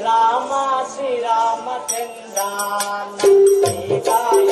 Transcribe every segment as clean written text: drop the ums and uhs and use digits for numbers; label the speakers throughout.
Speaker 1: రామ శ్రీరామచంద్ర సీతాయ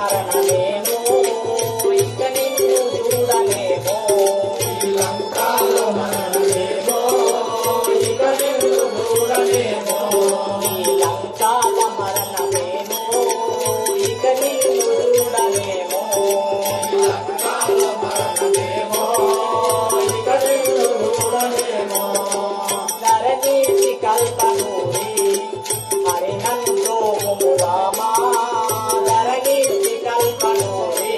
Speaker 1: మరణమేమో ఇక నిన్ను చూడలేమో
Speaker 2: లంకాలో మరణమేమో ఇక నిన్ను చూడలేమో
Speaker 1: లంకాల మరణమేమో ఇక నిన్ను చూడలేమో
Speaker 2: లంకాలో మరణమేమో ఇక నిన్ను చూడలేమో
Speaker 1: నరనీతి కల్పనూరి హరినందోము రామా నరనీతి కల్పనూరి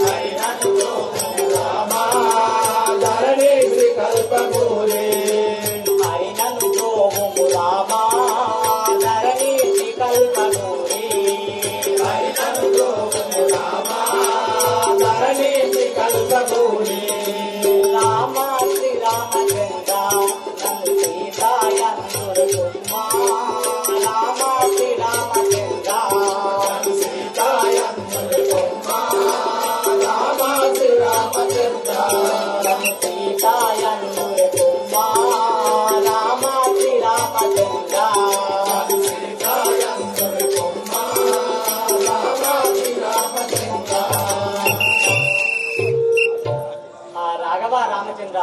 Speaker 2: హరినందోము రామా ధరణీశ్రీ కల్పమూలే
Speaker 1: హరినందోము రామా నరనీతి కల్పనూరి
Speaker 2: హరినందోము రామా ధరణీశ్రీ కల్పమూలే
Speaker 1: రామ శ్రీరామచంద్ర నన్ను సీతాయందుడు కుమ్మా రామ శ్రీరామచంద్ర
Speaker 2: సీతాయందుని బొమ్మ రామ శ్రీరామచంద్ర
Speaker 1: నన్ను సీతాయందుడు కుమ్మా రామ శ్రీరామచంద్ర
Speaker 2: సీతాయందుని బొమ్మ రామ శ్రీరామచంద్ర
Speaker 1: ఆ రాఘవ రామచంద్ర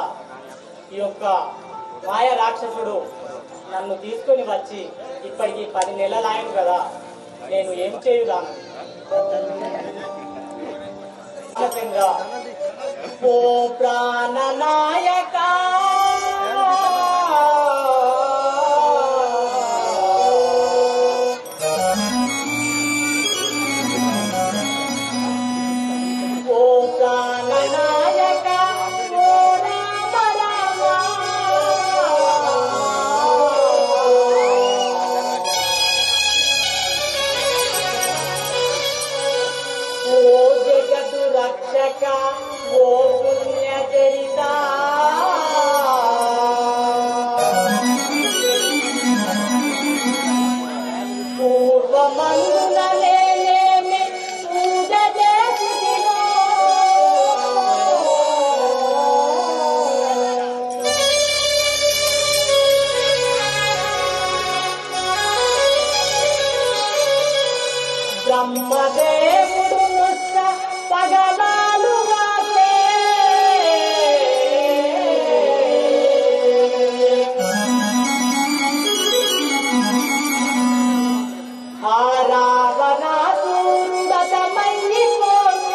Speaker 1: ఈ యొక్క మాయ రాక్షసుడు నన్ను తీసుకుని వచ్చి ఇప్పటికి 10 నెలలాయను కదా, నేను ఏం చేయుదాను? రామచంద్ర ఓ ప్రాణనాయక ఓ ప్రాణనాయక ఓ రామ రామ ఓ జగదు రక్షక ఓ పుణ్య చరిత పూర్వమందున నేనేమి పూజ చేసినో బ్రహ్మదేవుడు నుస్త పగలాలు వాసే ఆ రావణాసురుడతమైపోను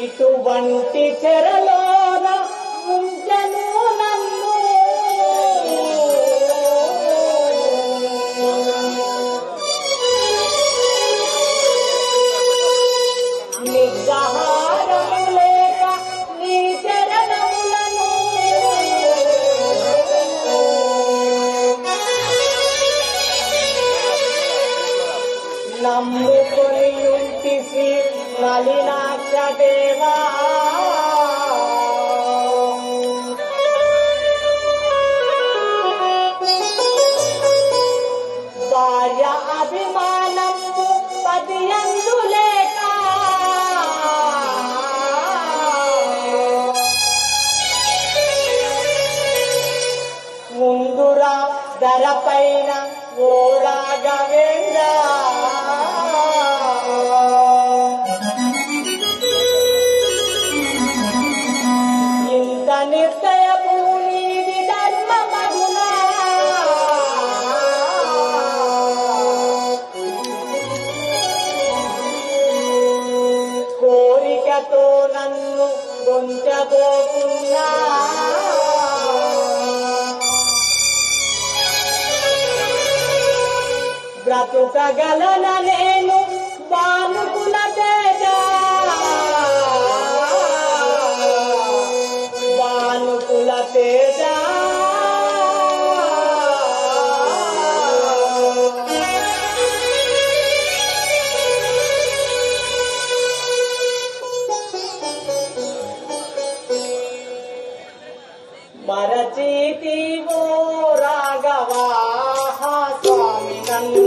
Speaker 1: ఇటువంటి చెరలోన ఉంచెను నన్ను నిగ్రహారము లేక నీ చరణములను నమ్ముకొని ఉంటి శ్రీ నలినాక్ష దేవా భార్య అభిమానము పదియందు లేక ముందురా ధరపైన ఓ రాఘవేంద్ర ఇంత నిశ్చయము నీది ధర్మమగునా కోరికతో నన్ను గొంచబోకున్నా బ్రతుకగలన నేను బాలుకుల తేజ బాలుకుల తేజ మరచితివో రాఘవా స్వామి నన్ను